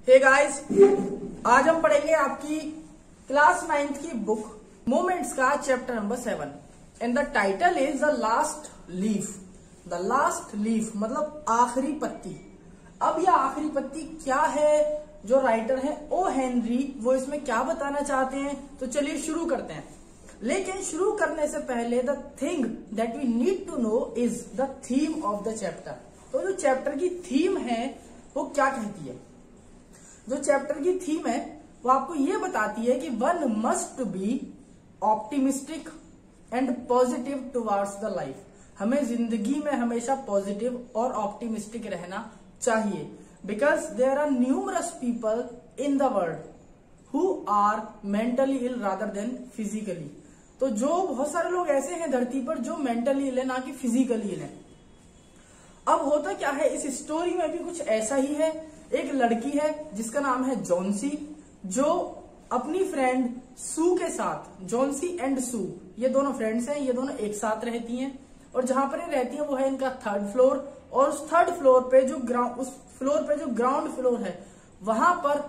Hey guys, आज हम पढ़ेंगे आपकी क्लास 9th की बुक मोमेंट्स का chapter number 7 and the title is the last leaf. The last leaf मतलब आखिरी पत्ती। अब यह आखिरी पत्ती क्या है, जो राइटर है ओ हेनरी, वो इसमें क्या बताना चाहते हैं, तो चलिए शुरू करते हैं। लेकिन शुरू करने से पहले the thing that we need to know is the theme of the chapter. तो जो चैप्टर की थीम है वो क्या कहती है? जो चैप्टर की थीम है वो आपको ये बताती है कि one must be optimistic and positive towards the life. हमें जिंदगी में हमेशा पॉजिटिव और ऑप्टिमिस्टिक रहना चाहिए, because there are numerous people in the world who are mentally ill rather than physically. तो जो बहुत सारे लोग ऐसे हैं धरती पर जो मेंटली इल है, ना कि फिजिकली इल है। अब होता क्या है, इस स्टोरी में भी कुछ ऐसा ही है। एक लड़की है जिसका नाम है जॉन्सी, जो अपनी फ्रेंड सू के साथ, जॉन्सी एंड सू ये दोनों फ्रेंड्स हैं, ये दोनों एक साथ रहती हैं। और जहां पर ये रहती हैं वो है इनका 3rd फ्लोर। और उस 3rd फ्लोर पे जो ग्राउंड फ्लोर है वहां पर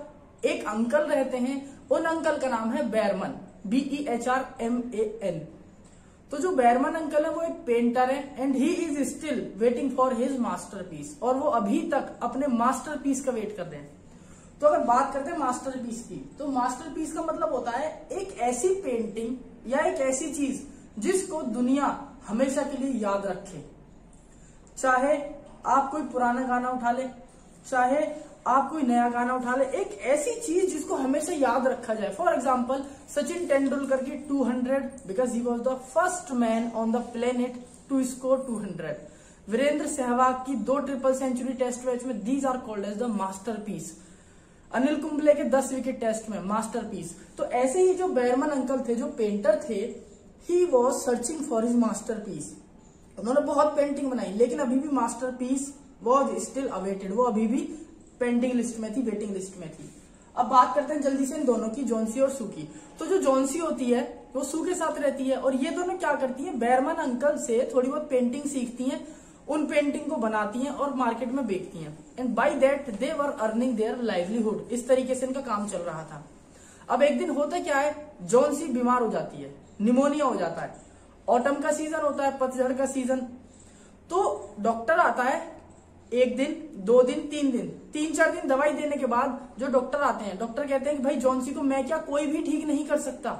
एक अंकल रहते हैं। उन अंकल का नाम है बेरमन, BEHRMAN। तो जो बेरमन अंकल है वो एक पेंटर है and he is still waiting for his masterpiece. और वो अभी तक अपने मास्टरपीस का वेट कर रहे हैं। तो अगर बात करते हैं मास्टरपीस की, तो मास्टरपीस का मतलब होता है एक ऐसी पेंटिंग या एक ऐसी चीज जिसको दुनिया हमेशा के लिए याद रखे। चाहे आप कोई पुराना गाना उठा ले, चाहे आप कोई नया गाना उठा ले, एक ऐसी चीज जिसको हमेशा याद रखा जाए। फॉर एग्जाम्पल सचिन तेंदुलकर की 200, because he was the first man on the planet to score 200। Virender Sehwag की 2 ट्रिपल सेंचुरी टेस्ट मैच में, these are called as the masterpiece. Anil Kumble के 10 विकेट टेस्ट में, मास्टरपीस। तो ऐसे ही जो बेरमन अंकल थे, जो पेंटर थे, he was searching for his masterpiece. उन्होंने बहुत पेंटिंग बनाई, लेकिन अभी भी मास्टरपीस वॉज स्टिल अवेटेड। वो अभी भी पेंडिंग लिस्ट में थी, वेटिंग लिस्ट में थी। अब बात करते हैं जल्दी से इन दोनों की, जॉन्सी और सू की। तो जो जॉन्सी होती है वो सू के साथ रहती है और ये दोनों क्या करती हैं, बेरमन अंकल से थोड़ी बहुत पेंटिंग सीखती हैं, उन पेंटिंग को बनाती हैं और मार्केट में बेचती हैं। And by that they were earning their livelihood. इस तरीके से इनका काम चल रहा था। अब एक दिन होता क्या है, जॉन्सी बीमार हो जाती है, निमोनिया हो जाता है। ऑटम का सीजन होता है, पतझड़ का सीजन। तो डॉक्टर आता है, 1 दिन, 2 दिन, 3 दिन, 3-4 दिन दवाई देने के बाद जो डॉक्टर आते हैं, डॉक्टर कहते हैं कि भाई जॉन्सी को मैं क्या, कोई भी ठीक नहीं कर सकता।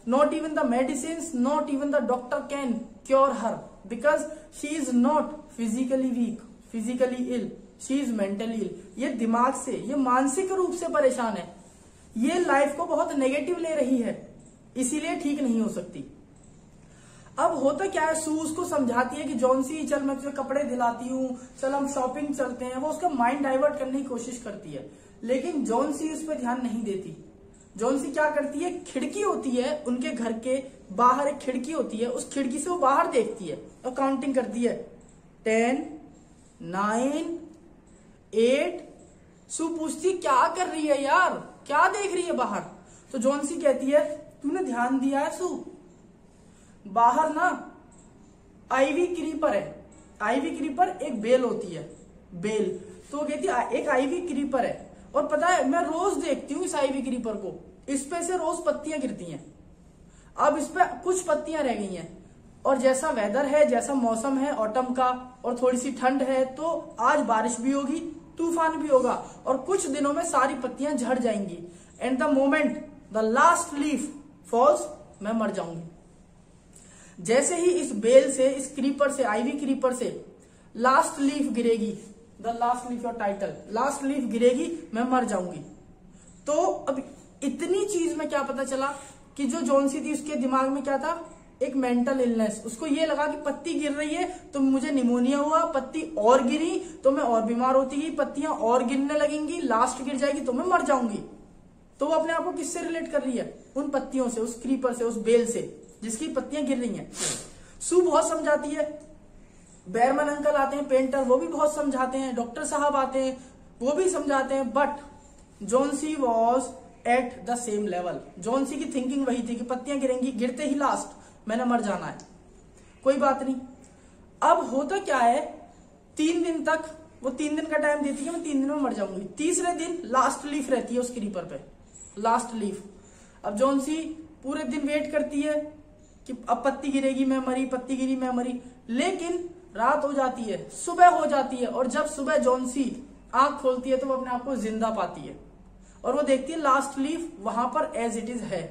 Not even the medicine, not even the doctor can cure her, because she is not physically weak, physically ill, she is mentally ill. ये दिमाग से, ये मानसिक रूप से परेशान है, ये लाइफ को बहुत नेगेटिव ले रही है, इसीलिए ठीक नहीं हो सकती। अब होता क्या है, सू उसको समझाती है कि जॉन्सी चल मैं तुझे कपड़े दिलाती हूँ, चल हम शॉपिंग चलते हैं। वो उसका माइंड डाइवर्ट करने की कोशिश करती है, लेकिन जॉन्सी उस पर ध्यान नहीं देती। जॉन्सी क्या करती है, खिड़की होती है उनके घर के बाहर, एक खिड़की होती है, उस खिड़की से वो बाहर देखती है और काउंटिंग करती है 10, 9, 8। सू पूछती क्या कर रही है यार, क्या देख रही है बाहर? तो जॉन्सी कहती है तूने ध्यान दिया है सू, बाहर ना आईवी क्रीपर है। आईवी क्रीपर एक बेल होती है, बेल। तो वो कहती है एक आईवी क्रीपर है, और पता है मैं रोज देखती हूँ इस आईवी क्रीपर को, इस पे से रोज पत्तियां गिरती हैं। अब इस पे कुछ पत्तियां रह गई हैं, और जैसा वेदर है, जैसा मौसम है ऑटम का, और थोड़ी सी ठंड है, तो आज बारिश भी होगी, तूफान भी होगा, और कुछ दिनों में सारी पत्तियां झड़ जाएंगी। And the moment the last leaf falls, मैं मर जाऊंगी। जैसे ही इस बेल से, इस क्रीपर से, आईवी क्रीपर से लास्ट लीफ गिरेगी, the last leaf your title, last leaf गिरेगी, मैं मर जाऊंगी। तो अब इतनी चीज में क्या पता चला कि जो जॉन्सी थी उसके दिमाग में क्या था, एक मेंटल इलनेस। उसको ये लगा कि पत्ती गिर रही है तो मुझे निमोनिया हुआ, पत्ती और गिरी तो मैं और बीमार होती गई, पत्तियां और गिरने लगेंगी, लास्ट गिर जाएगी तो मैं मर जाऊंगी। तो वो अपने आप को किससे रिलेट कर रही है, उन पत्तियों से, उस क्रीपर से, उस बेल से जिसकी पत्तियां गिर रही हैं। सू बहुत समझाती है, बेरमन अंकल आते हैं पेंटर, वो भी बहुत समझाते हैं, डॉक्टर साहब आते हैं, वो भी समझाते हैं, but Johnsy was at the same level. Johnsy की थिंकिंग वही थी कि पत्तियां गिरेंगी, गिरते ही लास्ट मैंने मर जाना है। कोई बात नहीं। अब होता क्या है, 3 दिन तक वो 3 दिन का टाइम देती है, मैं 3 दिन में मर जाऊंगी। तीसरे दिन लास्ट लीफ रहती है उस क्रीपर पे, लास्ट लीफ। अब जॉन सी पूरे दिन वेट करती है कि अब पत्ती गिरेगी मैं मरी, पत्ती गिरी मैं मरी, लेकिन रात हो जाती है, सुबह हो जाती है, और जब सुबह जॉन सी आंख खोलती है तो वो अपने आप को जिंदा पाती है और वो देखती है लास्ट लीफ वहां पर एज इट इज है।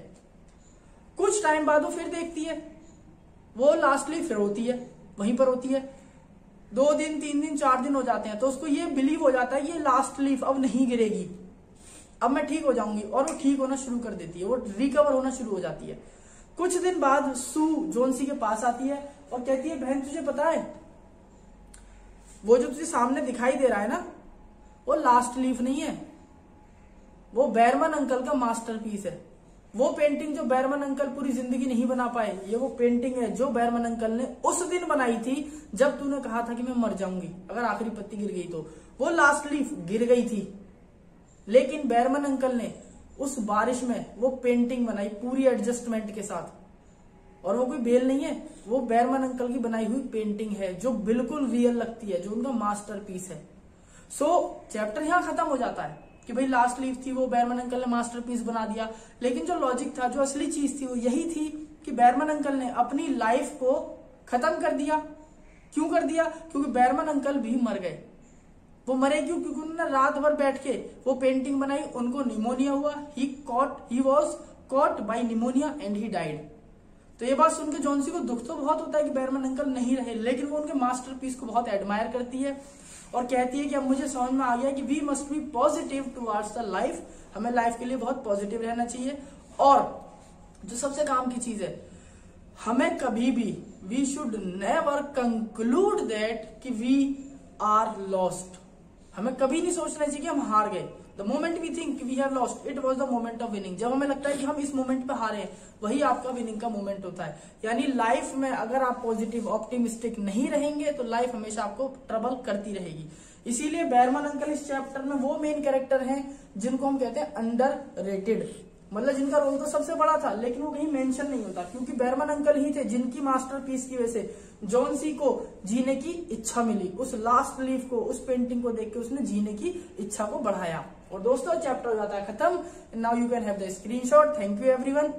कुछ टाइम बाद वो फिर देखती है, वो लास्ट लीफ फिर होती है, वहीं पर होती है। 2 दिन 3 दिन 4 दिन हो जाते हैं, तो उसको ये बिलीव हो जाता है ये लास्ट लीफ अब नहीं गिरेगी, अब मैं ठीक हो जाऊंगी, और वो ठीक होना शुरू कर देती है, वो रिकवर होना शुरू हो जाती है। कुछ दिन बाद सू जॉन सी के पास आती है और कहती है बहन तुझे पता है वो जो तुझे सामने दिखाई दे रहा है ना, वो लास्ट लीफ नहीं है, वो बैरमन अंकल का मास्टरपीस है। वो पेंटिंग जो बैरमन अंकल पूरी जिंदगी नहीं बना पाए, ये वो पेंटिंग है जो बैरमन अंकल ने उस दिन बनाई थी जब तूने कहा था कि मैं मर जाऊंगी अगर आखिरी पत्ती गिर गई तो। वो लास्ट लीफ गिर गई थी, लेकिन बैरमन अंकल ने उस बारिश में वो पेंटिंग बनाई पूरी एडजस्टमेंट के साथ, और वो कोई बेल नहीं है, वो बैरमन अंकल की बनाई हुई पेंटिंग है जो बिल्कुल रियल लगती है, जो उनका मास्टरपीस है। सो चैप्टर यहां खत्म हो जाता है कि भाई लास्ट लीफ थी, वो बैरमन अंकल ने मास्टरपीस बना दिया, लेकिन जो लॉजिक था, जो असली चीज थी वो यही थी कि बैरमन अंकल ने अपनी लाइफ को खत्म कर दिया। क्यों कर दिया? क्योंकि बैरमन अंकल भी मर गए। वो मरे क्यों? क्योंकि उन्होंने रात भर बैठ के वो पेंटिंग बनाई, उनको निमोनिया हुआ, he was caught by pneumonia and he died. तो ये बात सुनकर जॉन सी को दुख तो बहुत होता है कि बैरमन अंकल नहीं रहे, लेकिन वो उनके मास्टरपीस को बहुत एडमायर करती है और कहती है कि अब मुझे समझ में आ गया कि we must be positive towards the life, हमें लाइफ के लिए बहुत पॉजिटिव रहना चाहिए। और जो सबसे काम की चीज है, हमें कभी भी we should never conclude that कि वी आर लॉस्ट। हमें कभी नहीं सोचना चाहिए कि हम हार गए। The moment we think we have lost, it was the moment of winning. जब हमें लगता है कि हम इस मोमेंट पे हारे हैं, वही आपका विनिंग का मोमेंट होता है। यानी लाइफ में अगर आप पॉजिटिव ऑप्टिमिस्टिक नहीं रहेंगे तो लाइफ हमेशा आपको ट्रबल करती रहेगी। इसीलिए बैरमन अंकल इस चैप्टर में वो मेन कैरेक्टर हैं जिनको हम कहते हैं अंडररेटेड, मतलब जिनका रोल तो सबसे बड़ा था लेकिन वो कहीं मेंशन नहीं होता, क्योंकि बैरमन अंकल ही थे जिनकी मास्टरपीस की वजह से जॉन सी को जीने की इच्छा मिली। उस लास्ट लीफ को, उस पेंटिंग को देख के उसने जीने की इच्छा को बढ़ाया। और दोस्तों चैप्टर हो जाता है खत्म। Now you can have the screenshot. Thank you everyone.